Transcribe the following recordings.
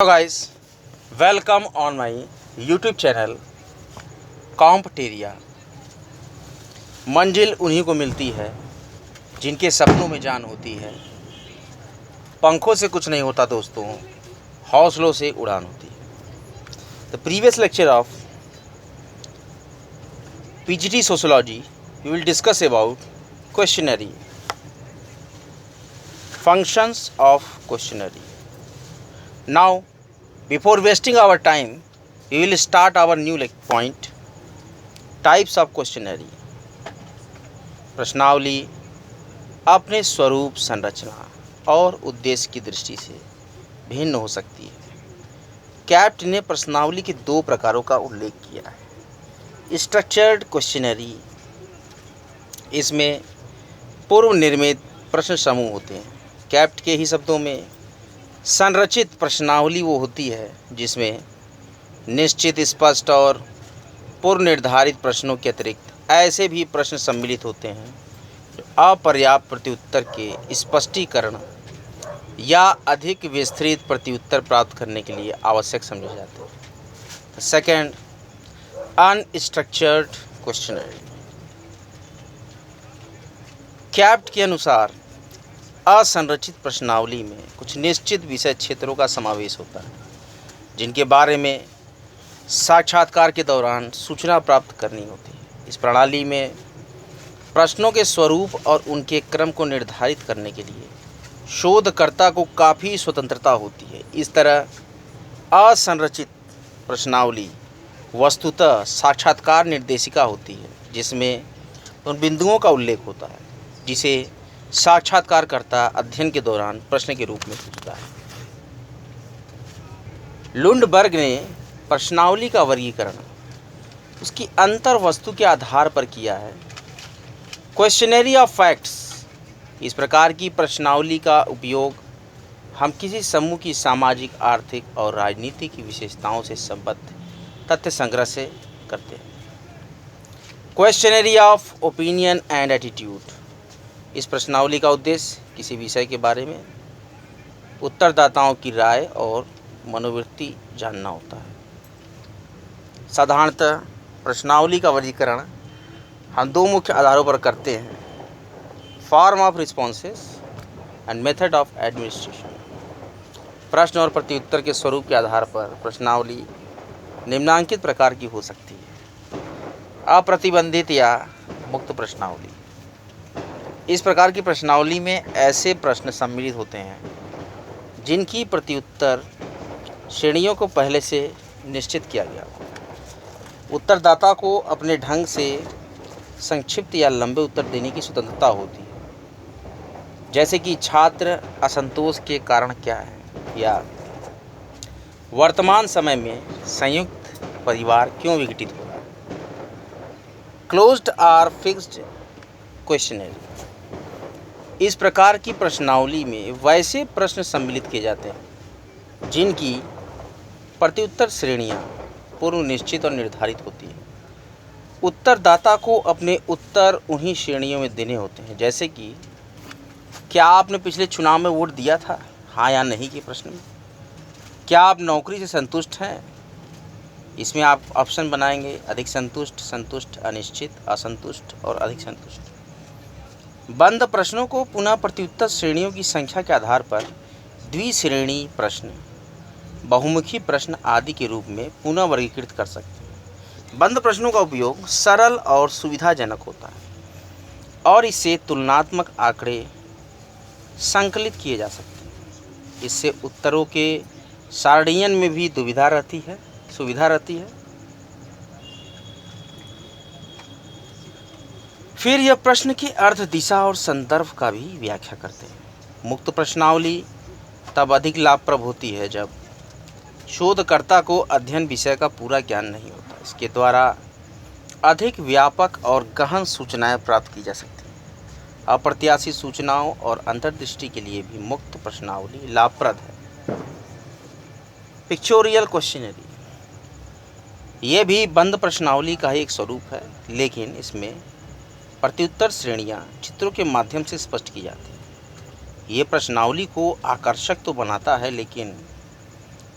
Hello guys, welcome on my YouTube channel कॉम्पटेरिया। मंजिल उन्हीं को मिलती है जिनके सपनों में जान होती है। पंखों से कुछ नहीं होता दोस्तों, हौसलों से उड़ान होती है। The previous lecture of PGT sociology we will discuss about questionnaire, functions of questionnaire. Now, before wasting our time, we will start our new point. Types of questionnaire. प्रश्नावली अपने स्वरूप, संरचना और उद्देश्य की दृष्टि से भिन्न हो सकती है। कैप्ट ने प्रश्नावली के दो प्रकारों का उल्लेख किया है। स्ट्रक्चर्ड क्वेश्चनरी, इसमें पूर्व निर्मित प्रश्न समूह होते हैं। कैप्ट के ही शब्दों में संरचित प्रश्नावली वो होती है जिसमें निश्चित, स्पष्ट और पूर्व निर्धारित प्रश्नों के अतिरिक्त ऐसे भी प्रश्न सम्मिलित होते हैं जो अपर्याप्त प्रत्युत्तर के स्पष्टीकरण या अधिक विस्तृत प्रत्युत्तर प्राप्त करने के लिए आवश्यक समझे जाते हैं। Second, unstructured questionnaire. कैप्ट के अनुसार असंरचित प्रश्नावली में कुछ निश्चित विषय क्षेत्रों का समावेश होता है जिनके बारे में साक्षात्कार के दौरान सूचना प्राप्त करनी होती है। इस प्रणाली में प्रश्नों के स्वरूप और उनके क्रम को निर्धारित करने के लिए शोधकर्ता को काफ़ी स्वतंत्रता होती है। इस तरह असंरचित प्रश्नावली वस्तुतः साक्षात्कार निर्देशिका होती है जिसमें उन बिंदुओं का उल्लेख होता है जिसे साक्षात्कारकर्ता अध्ययन के दौरान प्रश्न के रूप में पूछता है। लुंडबर्ग ने प्रश्नावली का वर्गीकरण उसकी अंतर वस्तु के आधार पर किया है। क्वेश्चनरी ऑफ फैक्ट्स, इस प्रकार की प्रश्नावली का उपयोग हम किसी समूह की सामाजिक, आर्थिक और राजनीतिक की विशेषताओं से संबद्ध तथ्य संग्रह से करते हैं। Questionnaire of opinion and attitude, इस प्रश्नावली का उद्देश्य किसी विषय के बारे में उत्तरदाताओं की राय और मनोवृत्ति जानना होता है। साधारणतः प्रश्नावली का वर्गीकरण हम दो मुख्य आधारों पर करते हैं: form of responses and method of administration. प्रश्न और प्रत्युत्तर के स्वरूप के आधार पर प्रश्नावली निम्नांकित प्रकार की हो सकती है: अप्रतिबंधित या मुक्त प्रश्नावली। इस प्रकार की प्रश्नावली में ऐसे प्रश्न सम्मिलित होते हैं जिनकी प्रत्युत्तर श्रेणियों को पहले से निश्चित किया गया हो। उत्तरदाता को अपने ढंग से संक्षिप्त या लंबे उत्तर देने की स्वतंत्रता होती है, जैसे कि छात्र असंतोष के कारण क्या है या वर्तमान समय में संयुक्त परिवार क्यों विघटित हो रहा है। क्लोज्ड और फिक्स्ड क्वेश्चनरी, इस प्रकार की प्रश्नावली में वैसे प्रश्न सम्मिलित किए जाते हैं जिनकी प्रत्युत्तर श्रेणियां पूर्व निश्चित और निर्धारित होती है। उत्तरदाता को अपने उत्तर उन्हीं श्रेणियों में देने होते हैं, जैसे कि क्या आपने पिछले चुनाव में वोट दिया था, हाँ या नहीं के प्रश्न में। क्या आप नौकरी से संतुष्ट हैं, इसमें आप ऑप्शन बनाएंगे: अधिक संतुष्ट, संतुष्ट, अनिश्चित, असंतुष्ट और अधिक संतुष्ट। बंद प्रश्नों को पुनः प्रत्युत्तर श्रेणियों की संख्या के आधार पर द्विश्रेणी प्रश्न, बहुमुखी प्रश्न आदि के रूप में पुनः वर्गीकृत कर सकते हैं। बंद प्रश्नों का उपयोग सरल और सुविधाजनक होता है और इससे तुलनात्मक आंकड़े संकलित किए जा सकते हैं। इससे उत्तरों के सारणीयन में भी सुविधा रहती है। फिर यह प्रश्न की अर्थ, दिशा और संदर्भ का भी व्याख्या करते हैं। मुक्त प्रश्नावली तब अधिक लाभप्रद होती है जब शोधकर्ता को अध्ययन विषय का पूरा ज्ञान नहीं होता। इसके द्वारा अधिक व्यापक और गहन सूचनाएं प्राप्त की जा सकती हैं। अप्रत्याशित सूचनाओं और अंतर्दृष्टि के लिए भी मुक्त प्रश्नावली लाभप्रद है। पिक्चोरियल क्वेश्चनरी, ये भी बंद प्रश्नावली का ही एक स्वरूप है, लेकिन इसमें प्रत्युत्तर श्रेणियां चित्रों के माध्यम से स्पष्ट की जाती हैं। ये प्रश्नावली को आकर्षक तो बनाता है, लेकिन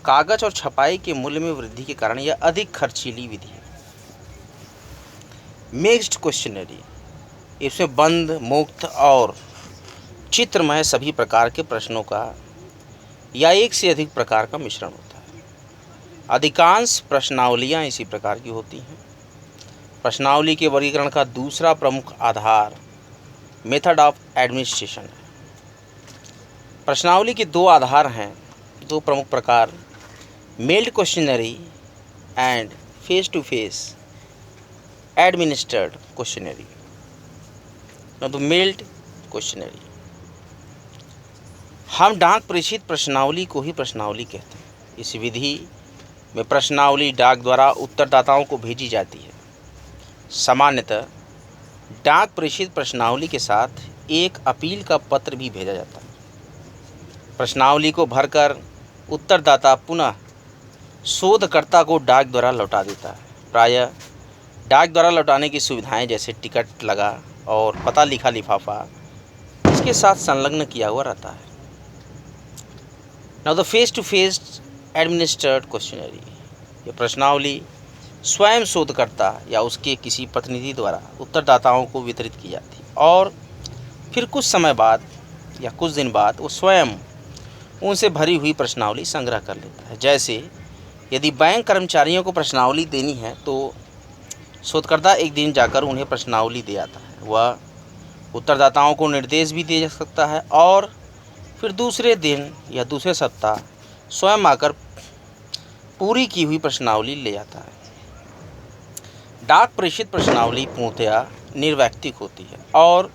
कागज और छपाई के मूल्य में वृद्धि के कारण यह अधिक खर्चीली विधि है। मिक्स्ड क्वेश्चनरी, इसमें बंद, मुक्त और चित्रमय सभी प्रकार के प्रश्नों का या एक से अधिक प्रकार का मिश्रण होता है। अधिकांश प्रश्नावलियाँ इसी प्रकार की होती हैं। प्रश्नावली के वर्गीकरण का दूसरा प्रमुख आधार मेथड ऑफ एडमिनिस्ट्रेशन है। प्रश्नावली के दो आधार हैं, दो प्रमुख प्रकार, mailed questionnaire and face to face administered questionnaire. तो मेल्ड क्वेश्चनरी, हम डाक प्रेषित प्रश्नावली को ही प्रश्नावली कहते हैं। इस विधि में प्रश्नावली डाक द्वारा उत्तरदाताओं को भेजी जाती है। सामान्यतः डाक प्रेषित प्रश्नावली के साथ एक अपील का पत्र भी भेजा जाता है। प्रश्नावली को भरकर उत्तरदाता पुनः शोधकर्ता को डाक द्वारा लौटा देता है। प्रायः डाक द्वारा लौटाने की सुविधाएं जैसे टिकट लगा और पता लिखा लिफाफा इसके साथ संलग्न किया हुआ रहता है। Now the face to face administered questionnaire, ये प्रश्नावली स्वयं शोधकर्ता या उसके किसी प्रतिनिधि द्वारा उत्तरदाताओं को वितरित की जाती है और फिर कुछ समय बाद या कुछ दिन बाद वो स्वयं उनसे भरी हुई प्रश्नावली संग्रह कर लेता है। जैसे यदि बैंक कर्मचारियों को प्रश्नावली देनी है तो शोधकर्ता एक दिन जाकर उन्हें प्रश्नावली दे आता है। वह उत्तरदाताओं को निर्देश भी दे सकता है और फिर दूसरे दिन या दूसरे सप्ताह स्वयं आकर पूरी की हुई प्रश्नावली ले आता है। डाक प्रेषित प्रश्नावली पूर्णतया निर्वैयक्तिक होती है और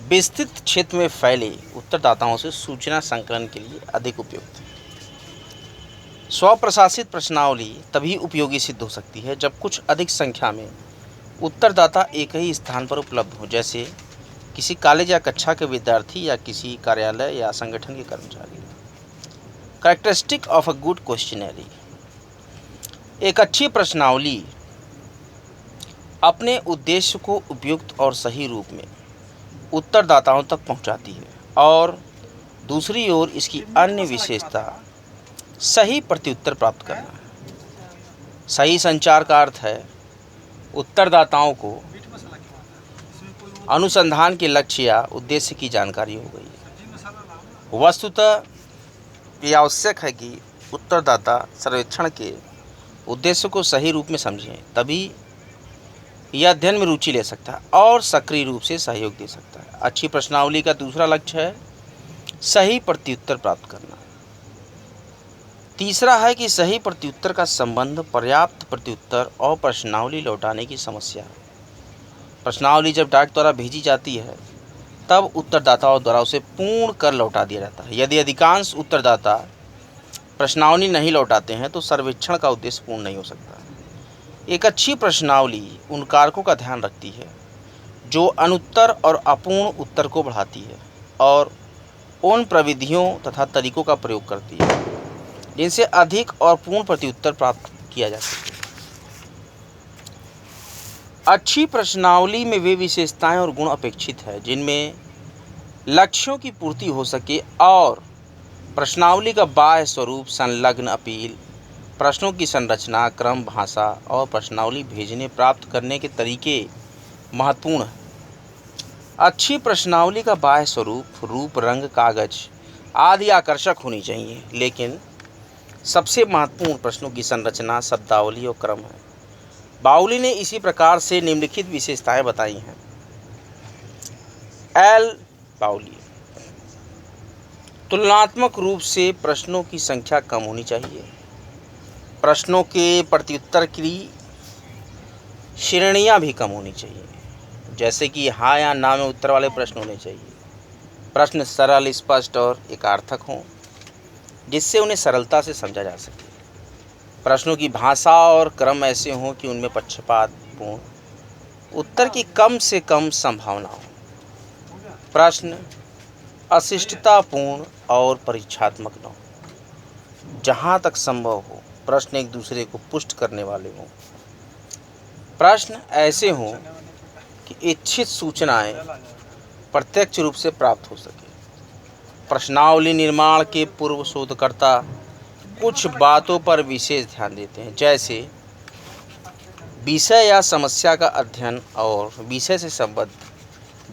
विस्तृत क्षेत्र में फैले उत्तरदाताओं से सूचना संकलन के लिए अधिक उपयुक्त है। स्वप्रशासित प्रश्नावली तभी उपयोगी सिद्ध हो सकती है जब कुछ अधिक संख्या में उत्तरदाता एक ही स्थान पर उपलब्ध हो, जैसे किसी कॉलेज या कक्षा के विद्यार्थी या किसी कार्यालय या संगठन के कर्मचारी। Characteristic of a good questionnaire, एक अच्छी प्रश्नावली अपने उद्देश्य को उपयुक्त और सही रूप में उत्तरदाताओं तक पहुंचाती है और दूसरी ओर इसकी अन्य विशेषता सही प्रत्युत्तर प्राप्त करना है। सही संचार का अर्थ है उत्तरदाताओं को अनुसंधान के लक्ष्य या उद्देश्य की जानकारी हो गई है। वस्तुतः यह आवश्यक है कि उत्तरदाता सर्वेक्षण के उद्देश्य को सही रूप में समझें, तभी यह अध्ययन में रुचि ले सकता है और सक्रिय रूप से सहयोग दे सकता है। अच्छी प्रश्नावली का दूसरा लक्ष्य है सही प्रत्युत्तर प्राप्त करना। तीसरा है कि सही प्रत्युत्तर का संबंध पर्याप्त प्रत्युत्तर और प्रश्नावली लौटाने की समस्या है। प्रश्नावली जब डाक द्वारा भेजी जाती है तब उत्तरदाताओं द्वारा उसे पूर्ण कर लौटा दिया जाता है। यदि अधिकांश उत्तरदाता प्रश्नावली नहीं लौटाते हैं तो सर्वेक्षण का उद्देश्य पूर्ण नहीं हो सकता। एक अच्छी प्रश्नावली उन कारकों का ध्यान रखती है जो अनुत्तर और अपूर्ण उत्तर को बढ़ाती है और उन प्रविधियों तथा तरीकों का प्रयोग करती है जिनसे अधिक और पूर्ण प्रत्युत्तर प्राप्त किया जा सके। अच्छी प्रश्नावली में वे विशेषताएं और गुण अपेक्षित है जिनमें लक्ष्यों की पूर्ति हो सके और प्रश्नावली का बाह्य स्वरूप, संलग्न अपील, प्रश्नों की संरचना, क्रम, भाषा और प्रश्नावली भेजने प्राप्त करने के तरीके महत्वपूर्ण हैं। अच्छी प्रश्नावली का बाह्य स्वरूप, रूप, रंग, कागज आदि आकर्षक होनी चाहिए, लेकिन सबसे महत्वपूर्ण प्रश्नों की संरचना, शब्दावली और क्रम है। बाउली ने इसी प्रकार से निम्नलिखित विशेषताएं बताई हैं। एल बाउली, तुलनात्मक रूप से प्रश्नों की संख्या कम होनी चाहिए। प्रश्नों के प्रत्युत्तर की श्रेणियां भी कम होनी चाहिए, जैसे कि हाँ या ना में उत्तर वाले प्रश्न होने चाहिए। प्रश्न सरल, स्पष्ट और एकार्थक हों जिससे उन्हें सरलता से समझा जा सके। प्रश्नों की भाषा और क्रम ऐसे हों कि उनमें पक्षपातपूर्ण उत्तर की कम से कम संभावना हो। प्रश्न अशिष्टतापूर्ण और परीक्षात्मक न हो। जहाँ तक संभव हो प्रश्न एक दूसरे को पुष्ट करने वाले हों। प्रश्न ऐसे हों कि इच्छित सूचनाएं प्रत्यक्ष रूप से प्राप्त हो सके। प्रश्नावली निर्माण के पूर्व शोधकर्ता कुछ बातों पर विशेष ध्यान देते हैं, जैसे विषय या समस्या का अध्ययन और विषय से संबद्ध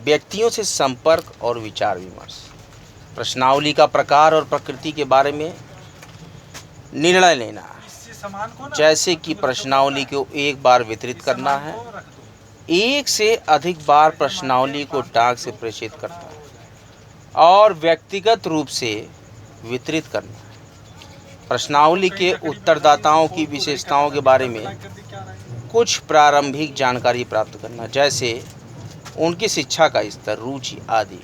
व्यक्तियों से संपर्क और विचार विमर्श। प्रश्नावली का प्रकार और प्रकृति के बारे में निर्णय लेना, जैसे कि प्रश्नावली को एक बार वितरित करना है, एक से अधिक बार प्रश्नावली को डाक से प्रेषित करना है और व्यक्तिगत रूप से वितरित करना है। प्रश्नावली के उत्तरदाताओं की विशेषताओं के बारे में कुछ प्रारंभिक जानकारी प्राप्त करना, जैसे उनकी शिक्षा का स्तर, रुचि आदि।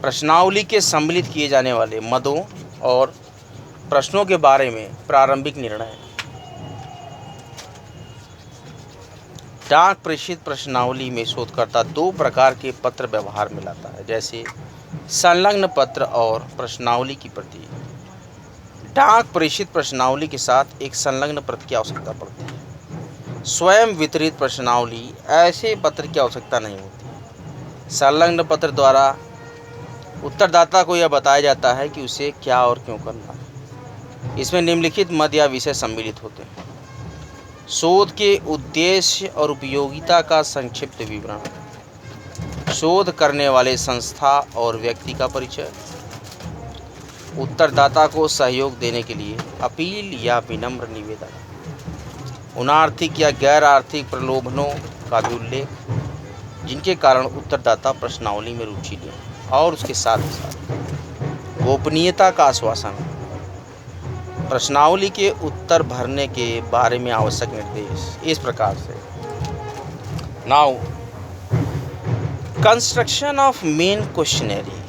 प्रश्नावली के सम्मिलित किए जाने वाले मदों और प्रश्नों के बारे में प्रारंभिक निर्णय। डाक प्रेषित प्रश्नावली में शोधकर्ता दो प्रकार के पत्र व्यवहार में लाता है, जैसे संलग्न पत्र और प्रश्नावली की प्रति। डाक प्रेषित प्रश्नावली के साथ एक संलग्न पत्र की आवश्यकता पड़ती है। स्वयं वितरित प्रश्नावली ऐसे पत्र की आवश्यकता नहीं होती। संलग्न पत्र द्वारा उत्तरदाता को यह बताया जाता है कि उसे क्या और क्यों करना है। इसमें निम्नलिखित मद या विषय सम्मिलित होते हैं: शोध के उद्देश्य और उपयोगिता का संक्षिप्त विवरण, शोध करने वाले संस्था और व्यक्ति का परिचय, उत्तरदाता को सहयोग देने के लिए अपील या विनम्र निवेदन, उन आर्थिक या गैर आर्थिक प्रलोभनों का भी उल्लेख जिनके कारण उत्तरदाता प्रश्नावली में रुचि ले, और उसके साथ ही साथ गोपनीयता का आश्वासन, प्रश्नावली के उत्तर भरने के बारे में आवश्यक निर्देश। इस प्रकार से now construction of main questionnaire.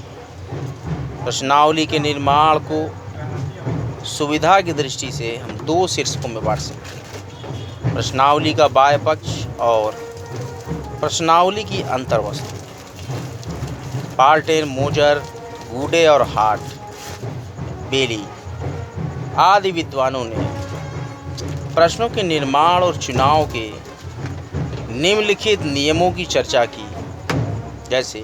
प्रश्नावली के निर्माण को सुविधा की दृष्टि से हम दो शीर्षकों में बांट सकते हैं: प्रश्नावली का बाह्य पक्ष और प्रश्नावली की अंतर्वस्तु। पार्टेन, मोजर, गूडे और हार्ट, बेली आदि विद्वानों ने प्रश्नों के निर्माण और चुनाव के निम्नलिखित नियमों की चर्चा की, जैसे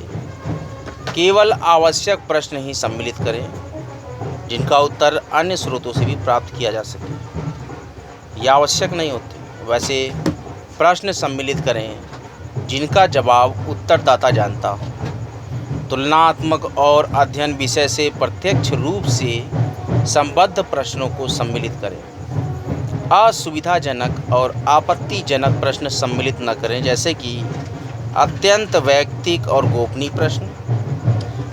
केवल आवश्यक प्रश्न ही सम्मिलित करें जिनका उत्तर अन्य स्रोतों से भी प्राप्त किया जा सके। यह आवश्यक नहीं होते। वैसे प्रश्न सम्मिलित करें जिनका जवाब उत्तरदाता जानता हो। तुलनात्मक और अध्ययन विषय से प्रत्यक्ष रूप से संबद्ध प्रश्नों को सम्मिलित करें। असुविधाजनक और आपत्तिजनक प्रश्न सम्मिलित न करें, जैसे कि अत्यंत वैयक्तिक और गोपनीय प्रश्न,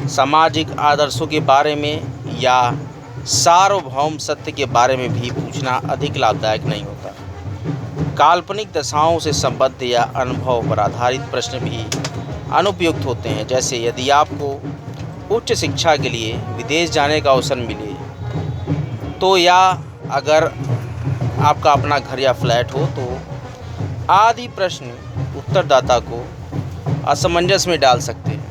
सामाजिक आदर्शों के बारे में या सार्वभौम सत्य के बारे में भी पूछना अधिक लाभदायक नहीं होता। काल्पनिक दशाओं से संबद्ध या अनुभव पर आधारित प्रश्न भी अनुपयुक्त होते हैं, जैसे यदि आपको उच्च शिक्षा के लिए विदेश जाने का अवसर मिले तो, या अगर आपका अपना घर या फ्लैट हो तो, आदि प्रश्न उत्तरदाता को असमंजस में डाल सकते हैं।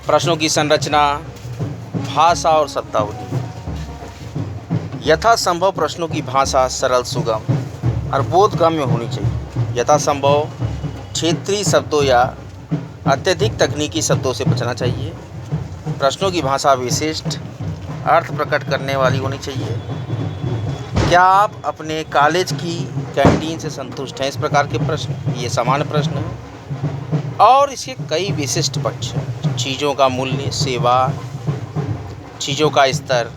प्रश्नों की संरचना, भाषा और शब्दावली। यथासंभव प्रश्नों की भाषा सरल, सुगम और बोधगम्य होनी चाहिए। यथासंभव क्षेत्रीय शब्दों या अत्यधिक तकनीकी शब्दों से बचना चाहिए। प्रश्नों की भाषा विशिष्ट अर्थ प्रकट करने वाली होनी चाहिए। क्या आप अपने कॉलेज की कैंटीन से संतुष्ट हैं? इस प्रकार के प्रश्न, ये सामान्य प्रश्न हैं और इसके कई विशिष्ट पक्ष हैं: चीज़ों का मूल्य, सेवा, चीज़ों का स्तर,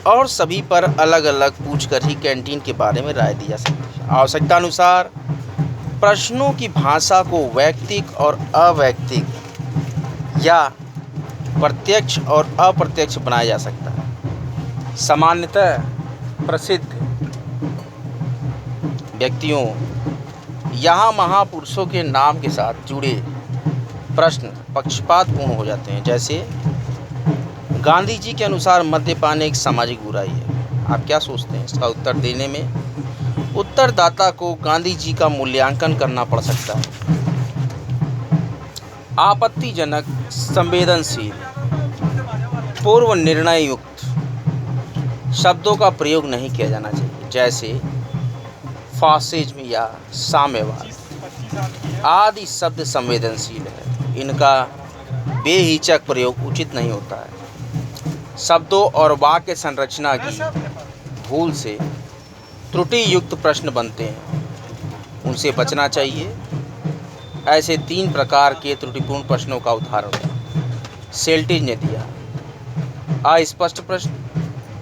और सभी पर अलग अलग पूछकर ही कैंटीन के बारे में राय दी जा सकती है। आवश्यकता अनुसार प्रश्नों की भाषा को वैयक्तिक और अवैयक्तिक या प्रत्यक्ष और अप्रत्यक्ष बनाया जा सकता है। सामान्यतः प्रसिद्ध व्यक्तियों यहाँ महापुरुषों के नाम के साथ जुड़े प्रश्न पक्षपातपूर्ण हो जाते हैं, जैसे गांधी जी के अनुसार मद्यपान एक सामाजिक बुराई है। आप क्या सोचते हैं? इसका उत्तर देने में उत्तरदाता को गांधी जी का मूल्यांकन करना पड़ सकता है। आपत्तिजनक, संवेदनशील, पूर्व निर्णय युक्त शब्दों का प्रयोग नहीं किया जाना चाहिए, जैसे फासिज्म या साम्यवाद आदि शब्द संवेदनशील है, इनका बेहिचक प्रयोग उचित नहीं होता है। शब्दों और वाक्य संरचना की भूल से त्रुटि युक्त प्रश्न बनते हैं, उनसे बचना चाहिए। ऐसे 3 प्रकार के त्रुटिपूर्ण प्रश्नों का उदाहरण सेल्टिज ने दिया: अस्पष्ट प्रश्न,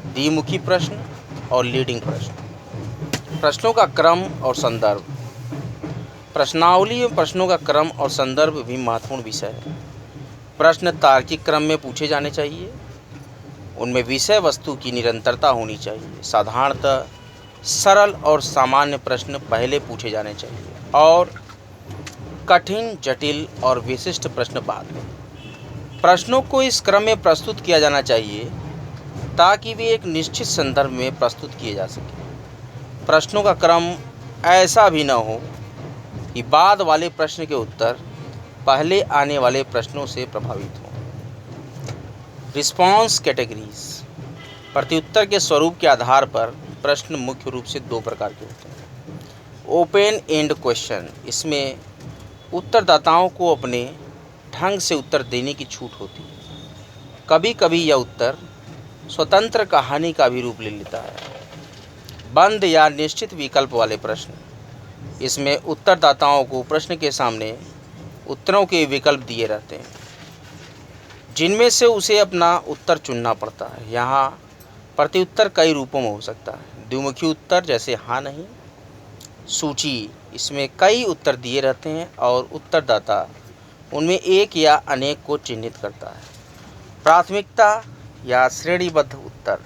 द्विमुखी प्रश्न और लीडिंग प्रश्न। प्रश्नों का क्रम और संदर्भ। प्रश्नावली में प्रश्नों का क्रम और संदर्भ भी महत्वपूर्ण विषय है। प्रश्न तार्किक क्रम में पूछे जाने चाहिए, उनमें विषय वस्तु की निरंतरता होनी चाहिए। साधारणतः सरल और सामान्य प्रश्न पहले पूछे जाने चाहिए और कठिन, जटिल और विशिष्ट प्रश्न बाद में। प्रश्नों को इस क्रम में प्रस्तुत किया जाना चाहिए ताकि वे एक निश्चित संदर्भ में प्रस्तुत किए जा सकें। प्रश्नों का क्रम ऐसा भी न हो कि बाद वाले प्रश्न के उत्तर पहले आने वाले प्रश्नों से प्रभावित हों। Response categories. प्रत्युत्तर के स्वरूप के आधार पर प्रश्न मुख्य रूप से 2 प्रकार के होते हैं। ओपन एंड क्वेश्चन, इसमें उत्तरदाताओं को अपने ढंग से उत्तर देने की छूट होती है। कभी कभी यह उत्तर स्वतंत्र कहानी का भी रूप ले लेता है। बंद या निश्चित विकल्प वाले प्रश्न, इसमें उत्तरदाताओं को प्रश्न के सामने उत्तरों के विकल्प दिए रहते हैं जिनमें से उसे अपना उत्तर चुनना पड़ता है। यहाँ प्रत्युत्तर कई रूपों में हो सकता है। द्विमुखी उत्तर जैसे हाँ नहीं। सूची, इसमें कई उत्तर दिए रहते हैं और उत्तरदाता उनमें एक या अनेक को चिन्हित करता है। प्राथमिकता या श्रेणीबद्ध उत्तर,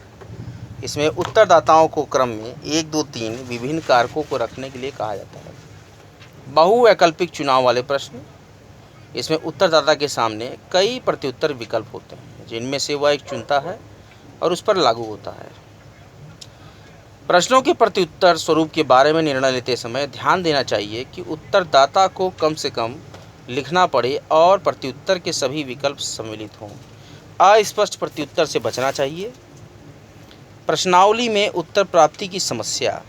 इसमें उत्तरदाताओं को क्रम में 1, 2, 3 विभिन्न कारकों को रखने के लिए कहा जाता है। बहुवैकल्पिक चुनाव वाले प्रश्न, इसमें उत्तरदाता के सामने कई प्रत्युत्तर विकल्प होते हैं जिनमें से वह एक चुनता है और उस पर लागू होता है। प्रश्नों के प्रत्युत्तर स्वरूप के बारे में निर्णय लेते समय ध्यान देना चाहिए कि उत्तरदाता को कम से कम लिखना पड़े और प्रत्युत्तर के सभी विकल्प सम्मिलित हों। अस्पष्ट प्रत्युत्तर से बचना चाहिए। प्रश्नावली में उत्तर प्राप्ति की समस्या।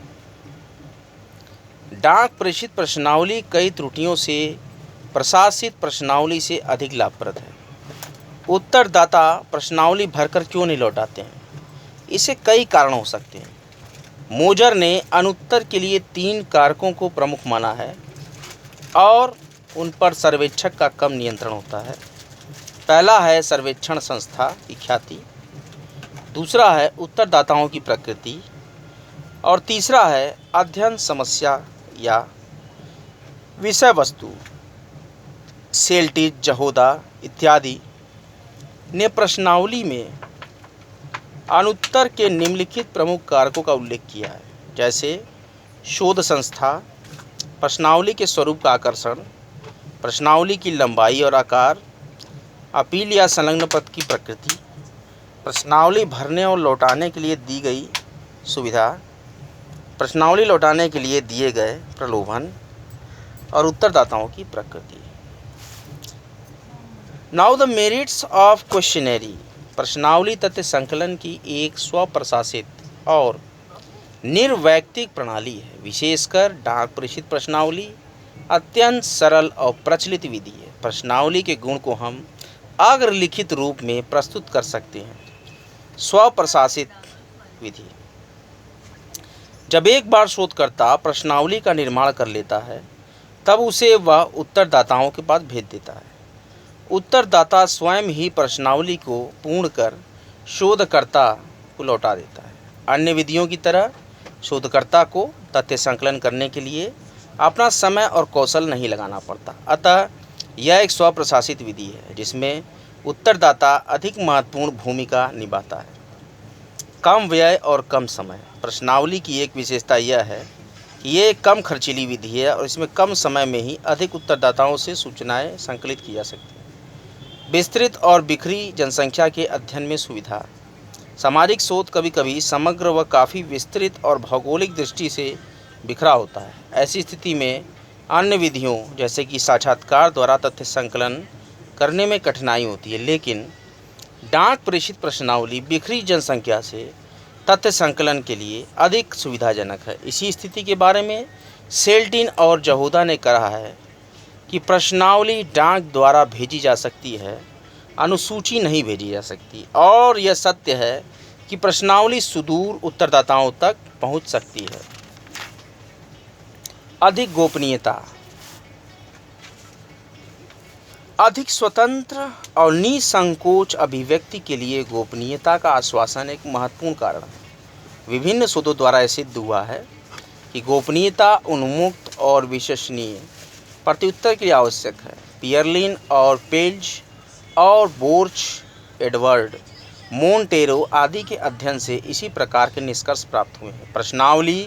डाक प्रेषित प्रश्नावली कई त्रुटियों से प्रशासित प्रश्नावली से अधिक लाभप्रद है। उत्तरदाता प्रश्नावली भरकर क्यों नहीं लौटाते हैं? इसे कई कारण हो सकते हैं। मोजर ने अनुत्तर के लिए 3 कारकों को प्रमुख माना है और उन पर सर्वेक्षक का कम नियंत्रण होता है। पहला है सर्वेक्षण संस्था की ख्याति, दूसरा है उत्तरदाताओं की प्रकृति और तीसरा है अध्ययन समस्या या विषय वस्तु। सेल्टिज, जहोदा इत्यादि ने प्रश्नावली में अनुत्तर के निम्नलिखित प्रमुख कारकों का उल्लेख किया है, जैसे शोध संस्था, प्रश्नावली के स्वरूप का आकर्षण, प्रश्नावली की लंबाई और आकार, अपील या संलग्न पद की प्रकृति, प्रश्नावली भरने और लौटाने के लिए दी गई सुविधा, प्रश्नावली लौटाने के लिए दिए गए प्रलोभन और उत्तरदाताओं की प्रकृति। Now the merits of questionnaire. प्रश्नावली तथ्य संकलन की एक स्वप्रशासित और निर्वैयक्तिक प्रणाली है। विशेषकर डाक प्रेषित प्रश्नावली अत्यंत सरल और प्रचलित विधि है। प्रश्नावली के गुण को हम अग्रलिखित रूप में प्रस्तुत कर सकते हैं। स्वप्रशासित विधि। जब एक बार शोधकर्ता प्रश्नावली का निर्माण कर लेता है तब उसे वह उत्तरदाताओं के पास भेज देता है। उत्तरदाता स्वयं ही प्रश्नावली को पूर्ण कर शोधकर्ता को लौटा देता है। अन्य विधियों की तरह शोधकर्ता को तथ्य संकलन करने के लिए अपना समय और कौशल नहीं लगाना पड़ता। अतः यह एक स्वप्रशासित विधि है जिसमें उत्तरदाता अधिक महत्वपूर्ण भूमिका निभाता है। कम व्यय और कम समय। प्रश्नावली की एक विशेषता यह है कि ये एक कम खर्चीली विधि है और इसमें कम समय में ही अधिक उत्तरदाताओं से सूचनाएं संकलित की जा सकती हैं। विस्तृत और बिखरी जनसंख्या के अध्ययन में सुविधा। सामाजिक शोध कभी कभी समग्र व काफ़ी विस्तृत और भौगोलिक दृष्टि से बिखरा होता है। ऐसी स्थिति में अन्य विधियों जैसे कि साक्षात्कार द्वारा तथ्य संकलन करने में कठिनाई होती है, लेकिन डाक प्रेषित प्रश्नावली बिखरी जनसंख्या से तथ्य संकलन के लिए अधिक सुविधाजनक है। इसी स्थिति के बारे में सेल्टिन और जहोदा ने कहा है कि प्रश्नावली डाक द्वारा भेजी जा सकती है, अनुसूची नहीं भेजी जा सकती। और यह सत्य है कि प्रश्नावली सुदूर उत्तरदाताओं तक पहुंच सकती है। अधिक गोपनीयता, अधिक स्वतंत्र और निसंकोच अभिव्यक्ति के लिए गोपनीयता का आश्वासन एक महत्वपूर्ण कारण है। विभिन्न शोधों द्वारा यह सिद्ध हुआ है कि गोपनीयता उन्मुक्त और विश्वसनीय प्रत्युत्तर के लिए आवश्यक है। पियरलिन और पेल्ज और बोर्च, एडवर्ड मोंटेरो आदि के अध्ययन से इसी प्रकार के निष्कर्ष प्राप्त हुए हैं। प्रश्नावली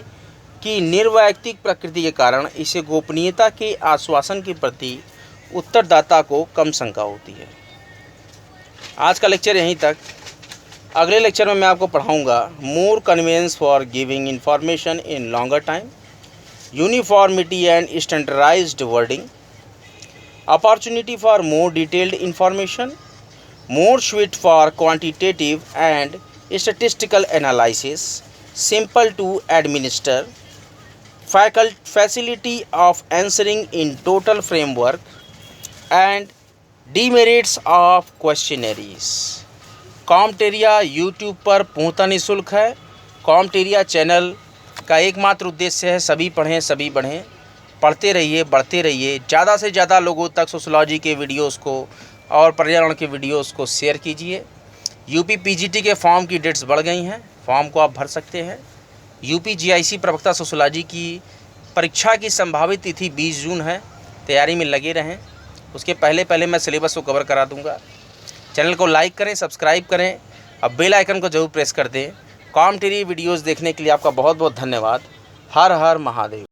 की निर्वैयक्तिक प्रकृति के कारण इसे गोपनीयता के आश्वासन के प्रति उत्तरदाता को कम शंका होती है। आज का लेक्चर यहीं तक। अगले लेक्चर में मैं आपको पढ़ाऊंगा more convenience for giving information in longer time, uniformity and standardised wording, opportunity for more detailed information, more suit for quantitative and statistical analysis, simple to administer, facility of answering in total framework and demerits of questionnaires। कॉमटेरिया YouTube पर पूर्णतः निःशुल्क है। कॉमटेरिया channel का एकमात्र उद्देश्य है सभी पढ़ें सभी बढ़ें। पढ़ते रहिए, बढ़ते रहिए। ज़्यादा से ज़्यादा लोगों तक सोशलॉजी के वीडियोस को और पर्यावरण के वीडियोस को शेयर कीजिए। यूपी पीजीटी के फॉर्म की डेट्स बढ़ गई हैं, फॉर्म को आप भर सकते हैं। यूपी जीआईसी प्रवक्ता सोशलॉजी की परीक्षा की संभावित तिथि 20 जून है। तैयारी में लगे रहें। उसके पहले मैं सिलेबस को कवर करा दूंगा। चैनल को लाइक करें, सब्सक्राइब करें और बेल आइकन को जरूर प्रेस कर दें। कॉमटेरिया वीडियोस देखने के लिए आपका बहुत बहुत धन्यवाद। हर हर महादेव।